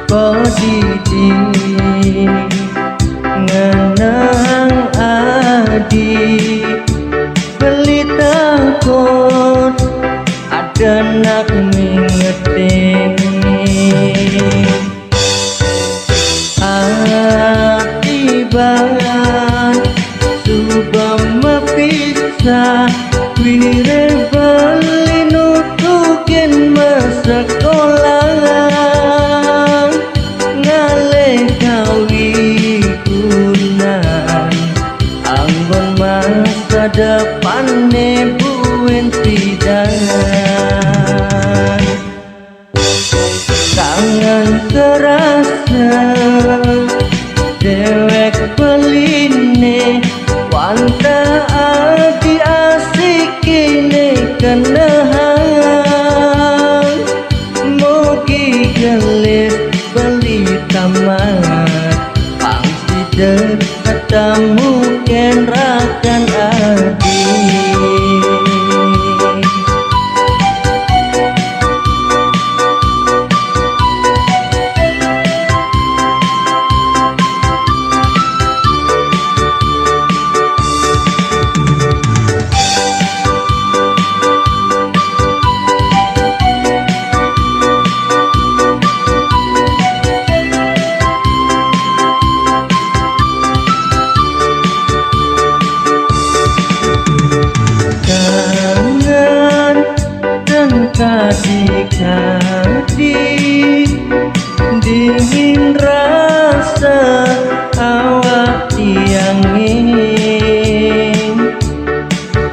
Podidi ngenang adi beli takut ada nak mengerti akibat subah mepisa wire beli nutukin masa sekolah ngale kawi gunan anggon masa depan nebuen tidak tangan terasa dewek beline wanta adi asik ini kenahan mugi gelis beli tamat pangsi ketemu kenrakan adi adik-adik dingin rasa awak yang ingin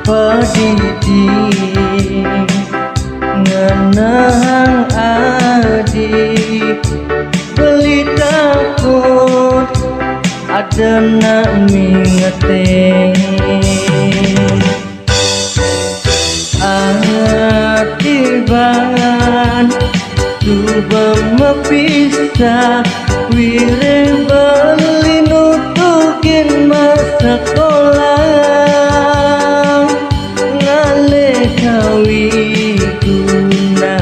Podidi ngenang adik beli takut ada nak mengerti akibat coba mepisa wire beli nutukin masa sekolah ngale kawi guna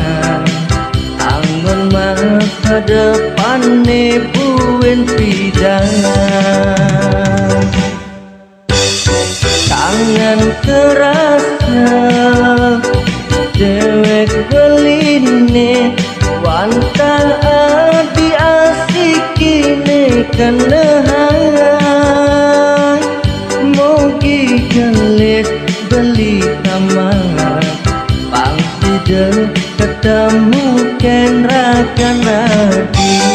anggon masa depan nebuen pidangan tangan terasa dewek beline wanta adi asik ini kenahan mugi gelis beli tamat pangsi ketemu kenrakan adi